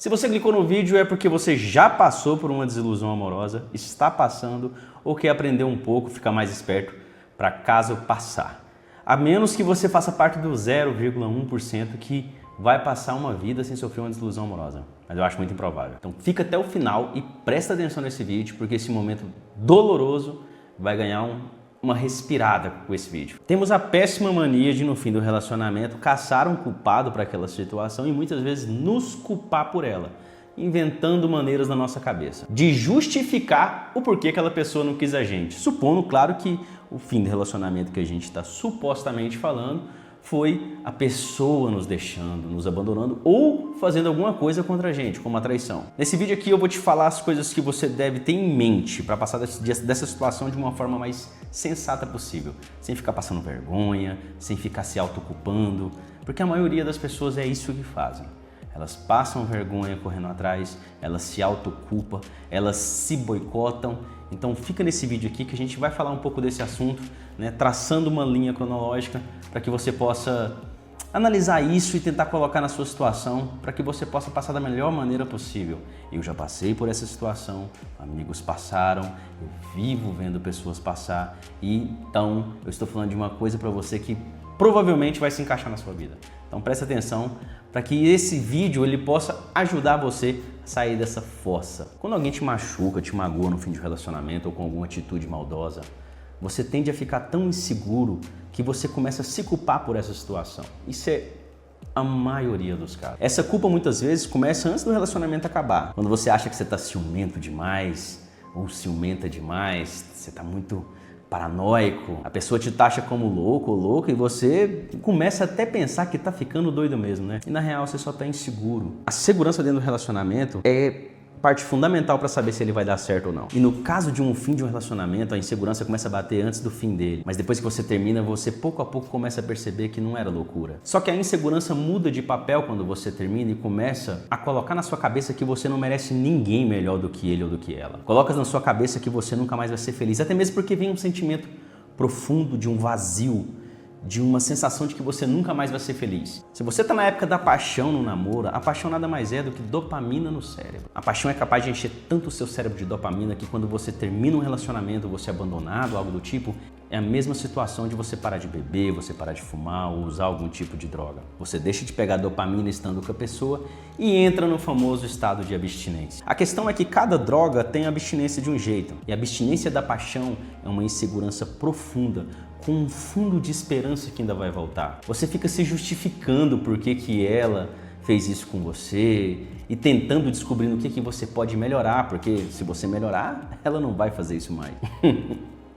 Se você clicou no vídeo é porque você já passou por uma desilusão amorosa, está passando ou quer aprender um pouco, ficar mais esperto para caso passar. A menos que você faça parte do 0,1% que vai passar uma vida sem sofrer uma desilusão amorosa. Mas eu acho muito improvável. Então fica até o final e presta atenção nesse vídeo, porque esse momento doloroso vai ganhar uma respirada com esse vídeo. Temos a péssima mania de, no fim do relacionamento, caçar um culpado para aquela situação e muitas vezes nos culpar por ela, inventando maneiras na nossa cabeça de justificar o porquê aquela pessoa não quis a gente. Supondo, claro, que o fim do relacionamento que a gente está supostamente falando foi a pessoa nos deixando, nos abandonando ou fazendo alguma coisa contra a gente, como a traição. Nesse vídeo aqui eu vou te falar as coisas que você deve ter em mente para passar dessa situação de uma forma mais sensata possível, sem ficar passando vergonha, sem ficar se autoculpando, porque a maioria das pessoas é isso que fazem. Elas passam vergonha correndo atrás, elas se autoculpam, elas se boicotam. Então fica nesse vídeo aqui que a gente vai falar um pouco desse assunto, né, traçando uma linha cronológica para que você possa analisar isso e tentar colocar na sua situação para que você possa passar da melhor maneira possível. Eu já passei por essa situação, amigos passaram, eu vivo vendo pessoas passar e então eu estou falando de uma coisa para você que provavelmente vai se encaixar na sua vida. Então presta atenção para que esse vídeo ele possa ajudar você a sair dessa fossa. Quando alguém te machuca, te magoa no fim de um relacionamento ou com alguma atitude maldosa, você tende a ficar tão inseguro que você começa a se culpar por essa situação. Isso é a maioria dos casos. Essa culpa muitas vezes começa antes do relacionamento acabar. Quando você acha que você está ciumento demais ou ciumenta demais, você está muito paranoico, a pessoa te taxa como louco ou louca e você começa até a pensar que tá ficando doido mesmo, né? E na real você só tá inseguro. A segurança dentro do relacionamento é parte fundamental para saber se ele vai dar certo ou não. E no caso de um fim de um relacionamento, a insegurança começa a bater antes do fim dele. Mas depois que você termina, você pouco a pouco começa a perceber que não era loucura. Só que a insegurança muda de papel quando você termina e começa a colocar na sua cabeça que você não merece ninguém melhor do que ele ou do que ela. Coloca na sua cabeça que você nunca mais vai ser feliz, até mesmo porque vem um sentimento profundo de um vazio, de uma sensação de que você nunca mais vai ser feliz. Se você está na época da paixão no namoro, a paixão nada mais é do que dopamina no cérebro. A paixão é capaz de encher tanto o seu cérebro de dopamina que quando você termina um relacionamento, você é abandonado, algo do tipo, é a mesma situação de você parar de beber, você parar de fumar ou usar algum tipo de droga. Você deixa de pegar dopamina estando com a pessoa e entra no famoso estado de abstinência. A questão é que cada droga tem abstinência de um jeito e a abstinência da paixão é uma insegurança profunda, com um fundo de esperança que ainda vai voltar. Você fica se justificando por que ela fez isso com você e tentando descobrir no que você pode melhorar, porque se você melhorar, ela não vai fazer isso mais.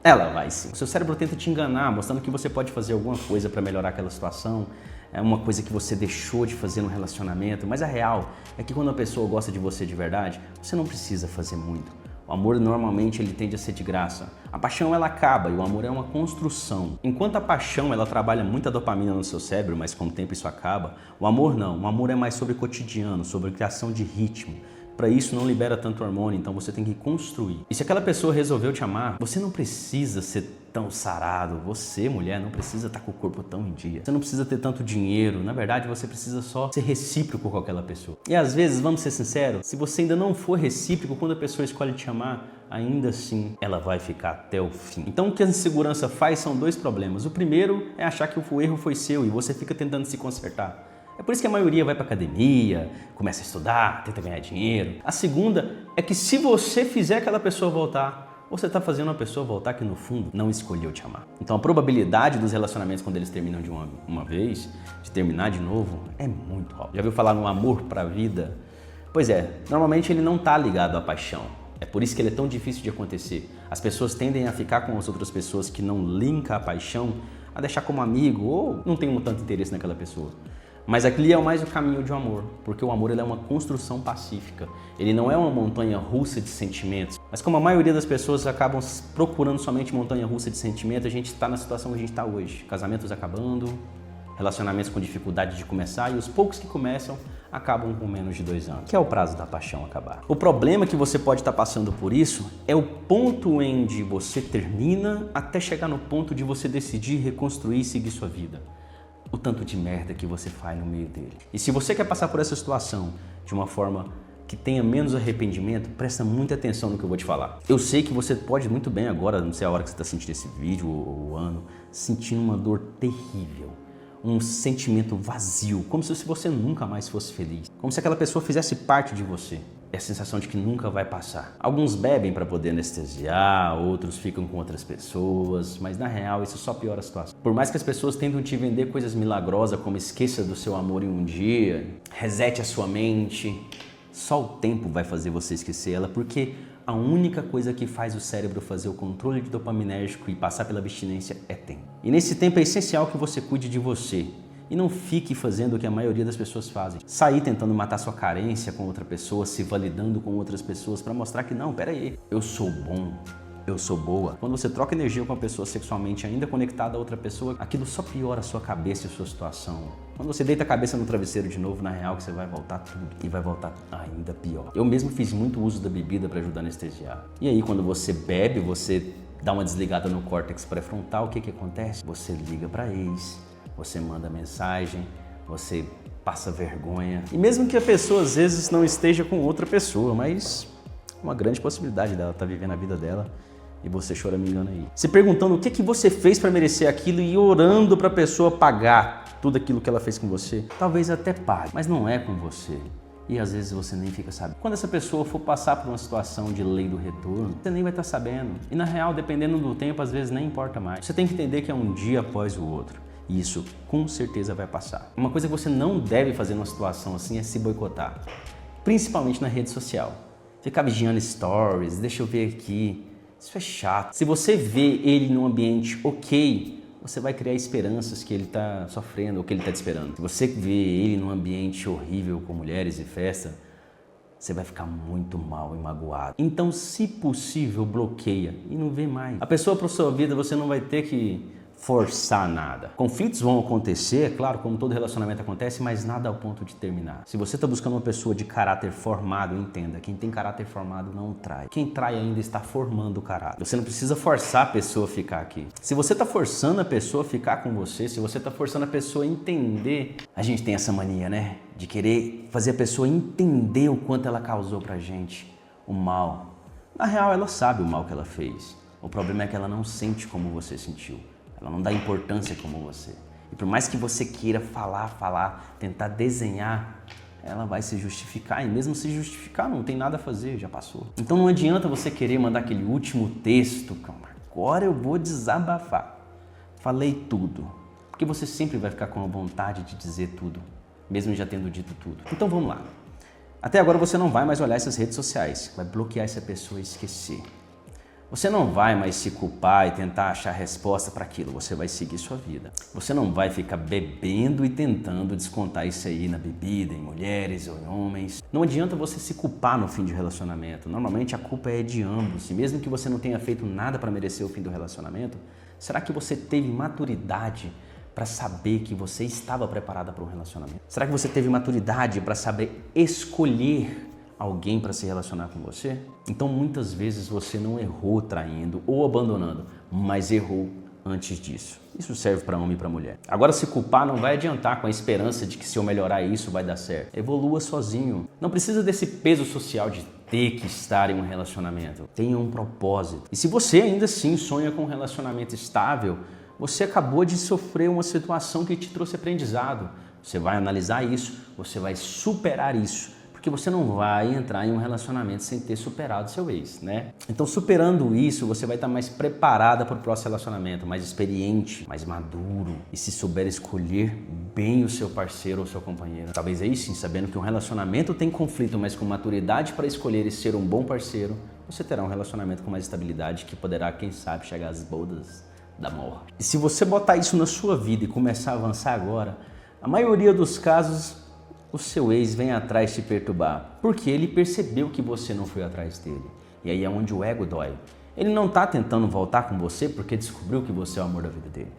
Ela vai sim. O seu cérebro tenta te enganar, mostrando que você pode fazer alguma coisa para melhorar aquela situação, é uma coisa que você deixou de fazer no relacionamento, mas a real é que quando a pessoa gosta de você de verdade, você não precisa fazer muito. O amor normalmente ele tende a ser de graça. A paixão ela acaba e o amor é uma construção. Enquanto a paixão ela trabalha muita dopamina no seu cérebro, mas com o tempo isso acaba, o amor não. O amor é mais sobre cotidiano, sobre criação de ritmo. Para isso não libera tanto hormônio, então você tem que construir. E se aquela pessoa resolveu te amar, você não precisa ser tão sarado. Você, mulher, não precisa estar com o corpo tão em dia. Você não precisa ter tanto dinheiro. Na verdade, você precisa só ser recíproco com aquela pessoa. E às vezes, vamos ser sinceros, se você ainda não for recíproco, quando a pessoa escolhe te amar, ainda assim ela vai ficar até o fim. Então o que a insegurança faz são dois problemas. O primeiro é achar que o erro foi seu e você fica tentando se consertar. É por isso que a maioria vai para academia, começa a estudar, tenta ganhar dinheiro. A segunda é que se você fizer aquela pessoa voltar, você está fazendo uma pessoa voltar que no fundo não escolheu te amar. Então a probabilidade dos relacionamentos quando eles terminam de uma vez, de terminar de novo, é muito alta. Já ouviu falar no amor para a vida? Pois é, normalmente ele não está ligado à paixão. É por isso que ele é tão difícil de acontecer. As pessoas tendem a ficar com as outras pessoas que não linkam a paixão, a deixar como amigo ou não tem tanto interesse naquela pessoa. Mas aqui é mais o caminho de um amor, porque o amor ele é uma construção pacífica. Ele não é uma montanha russa de sentimentos. Mas como a maioria das pessoas acabam procurando somente montanha russa de sentimentos, a gente está na situação que a gente está hoje. Casamentos acabando, relacionamentos com dificuldade de começar e os poucos que começam acabam com menos de 2 anos, que é o prazo da paixão acabar. O problema que você pode estar passando por isso é o ponto em que você termina até chegar no ponto de você decidir reconstruir e seguir sua vida. o tanto de merda que você faz no meio dele. E se você quer passar por essa situação de uma forma que tenha menos arrependimento, presta muita atenção no que eu vou te falar. Eu sei que você pode muito bem agora, não sei a hora que você está sentindo esse vídeo ou o ano, sentindo uma dor terrível, um sentimento vazio, como se você nunca mais fosse feliz, como se aquela pessoa fizesse parte de você. É a sensação de que nunca vai passar. Alguns bebem para poder anestesiar, outros ficam com outras pessoas, mas na real isso só piora a situação. Por mais que as pessoas tentam te vender coisas milagrosas, como esqueça do seu amor em um dia, resete a sua mente, só o tempo vai fazer você esquecer ela, porque a única coisa que faz o cérebro fazer o controle de dopaminérgico e passar pela abstinência é tempo. E nesse tempo é essencial que você cuide de você. E não fique fazendo o que a maioria das pessoas fazem. Sair tentando matar sua carência com outra pessoa, se validando com outras pessoas para mostrar que não, pera aí, eu sou bom, eu sou boa. Quando você troca energia com uma pessoa sexualmente ainda conectada a outra pessoa, aquilo só piora a sua cabeça e a sua situação. Quando você deita a cabeça no travesseiro de novo, na real que você vai voltar tudo e vai voltar ainda pior. Eu mesmo fiz muito uso da bebida para ajudar a anestesiar. E aí quando você bebe, você dá uma desligada no córtex pré-frontal, o que acontece? Você liga para ex, você manda mensagem, você passa vergonha. E mesmo que a pessoa às vezes não esteja com outra pessoa, mas uma grande possibilidade dela estar vivendo a vida dela e você choramingando aí. Se perguntando o que você fez para merecer aquilo e orando para a pessoa pagar tudo aquilo que ela fez com você. Talvez até pague, mas não é com você. E às vezes você nem fica sabendo. Quando essa pessoa for passar por uma situação de lei do retorno, você nem vai estar sabendo. E na real, dependendo do tempo, às vezes nem importa mais. Você tem que entender que é um dia após o outro. E isso com certeza vai passar. Uma coisa que você não deve fazer numa situação assim é se boicotar. Principalmente na rede social. Ficar vigiando stories, deixa eu ver aqui. Isso é chato. Se você vê ele num ambiente ok, você vai criar esperanças que ele está sofrendo ou que ele está te esperando. Se você vê ele num ambiente horrível com mulheres e festa, você vai ficar muito mal e magoado. Então, se possível, bloqueia e não vê mais. A pessoa para sua vida você não vai ter que forçar nada. Conflitos vão acontecer, claro, como todo relacionamento acontece, mas nada ao ponto de terminar. Se você está buscando uma pessoa de caráter formado, entenda, quem tem caráter formado não trai. Quem trai ainda está formando o caráter. Você não precisa forçar a pessoa a ficar aqui. Se você está forçando a pessoa a ficar com você, se você está forçando a pessoa a entender, a gente tem essa mania, né? De querer fazer a pessoa entender o quanto ela causou pra gente o mal. Na real, ela sabe o mal que ela fez. O problema é que ela não sente como você sentiu. Ela não dá importância como você. E por mais que você queira falar, tentar desenhar, ela vai se justificar. E mesmo se justificar, não tem nada a fazer, já passou. Então não adianta você querer mandar aquele último texto. Agora eu vou desabafar. Falei tudo. Porque você sempre vai ficar com a vontade de dizer tudo, mesmo já tendo dito tudo. Então vamos lá. Até agora você não vai mais olhar essas redes sociais. Vai bloquear essa pessoa e esquecer. Você não vai mais se culpar e tentar achar resposta para aquilo, você vai seguir sua vida. Você não vai ficar bebendo e tentando descontar isso aí na bebida, em mulheres ou em homens. Não adianta você se culpar no fim de relacionamento. Normalmente a culpa é de ambos. E mesmo que você não tenha feito nada para merecer o fim do relacionamento, será que você teve maturidade para saber que você estava preparada para um relacionamento? Será que você teve maturidade para saber escolher alguém para se relacionar com você? Então muitas vezes você não errou traindo ou abandonando, mas errou antes disso. Isso serve para homem e para mulher. Agora se culpar não vai adiantar com a esperança de que se eu melhorar isso vai dar certo. Evolua sozinho. Não precisa desse peso social de ter que estar em um relacionamento. Tenha um propósito. E se você ainda assim sonha com um relacionamento estável, você acabou de sofrer uma situação que te trouxe aprendizado. Você vai analisar isso, você vai superar isso. Porque você não vai entrar em um relacionamento sem ter superado seu ex, né? Então, superando isso, você vai estar mais preparada para o próximo relacionamento, mais experiente, mais maduro. E se souber escolher bem o seu parceiro ou seu companheiro. Talvez aí sim, sabendo que um relacionamento tem conflito, mas com maturidade para escolher e ser um bom parceiro, você terá um relacionamento com mais estabilidade que poderá, quem sabe, chegar às bodas da morte. E se você botar isso na sua vida e começar a avançar agora, a maioria dos casos o seu ex vem atrás te perturbar, porque ele percebeu que você não foi atrás dele. E aí é onde o ego dói. Ele não está tentando voltar com você porque descobriu que você é o amor da vida dele.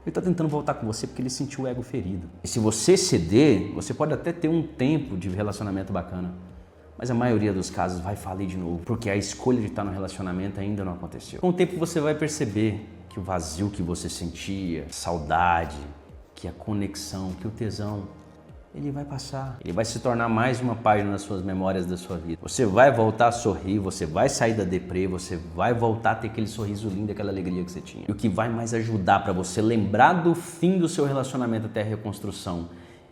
Ele está tentando voltar com você porque ele sentiu o ego ferido. E se você ceder, você pode até ter um tempo de relacionamento bacana, mas a maioria dos casos vai falir de novo, porque a escolha de estar no relacionamento ainda não aconteceu. Com o tempo você vai perceber que o vazio que você sentia, saudade, que a conexão, que o tesão, ele vai passar. Ele vai se tornar mais uma página nas suas memórias da sua vida. Você vai voltar a sorrir, você vai sair da deprê, você vai voltar a ter aquele sorriso lindo, aquela alegria que você tinha. E o que vai mais ajudar para você lembrar do fim do seu relacionamento até a reconstrução,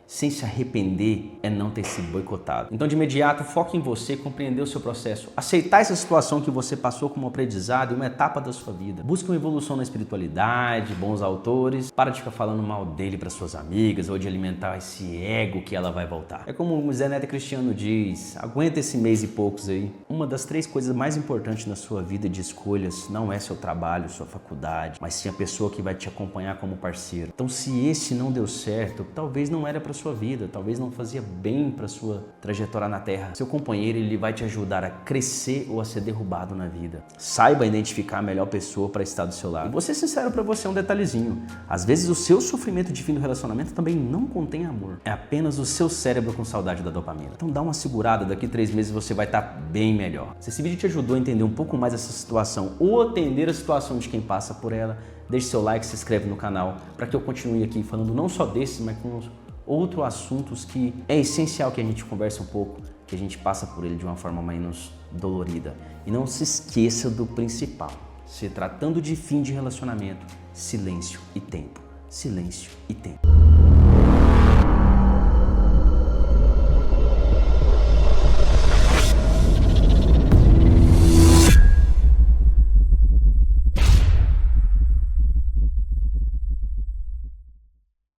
sem se arrepender, é não ter sido boicotado. Então, de imediato, foque em você, compreender o seu processo, aceitar essa situação que você passou como aprendizado e uma etapa da sua vida. Busque uma evolução na espiritualidade, bons autores, para de ficar falando mal dele para suas amigas ou de alimentar esse ego que ela vai voltar. É como o Zé Neto Cristiano diz, aguenta esse mês e poucos aí. Uma das 3 coisas mais importantes na sua vida de escolhas não é seu trabalho, sua faculdade, mas sim a pessoa que vai te acompanhar como parceiro. Então, se esse não deu certo, talvez não era para sua vida, talvez não fazia bem para sua trajetória na Terra. Seu companheiro, ele vai te ajudar a crescer ou a ser derrubado na vida. Saiba identificar a melhor pessoa para estar do seu lado. E vou ser sincero para você, um detalhezinho. Às vezes o seu sofrimento de fim do relacionamento também não contém amor. É apenas o seu cérebro com saudade da dopamina. Então dá uma segurada, daqui 3 meses você vai estar bem melhor. Se esse vídeo te ajudou a entender um pouco mais essa situação ou atender a situação de quem passa por ela, deixe seu like, se inscreve no canal para que eu continue aqui falando não só desses, mas com outros assuntos que é essencial que a gente converse um pouco, que a gente passa por ele de uma forma menos dolorida. E não se esqueça do principal. Se tratando de fim de relacionamento, silêncio e tempo. Silêncio e tempo.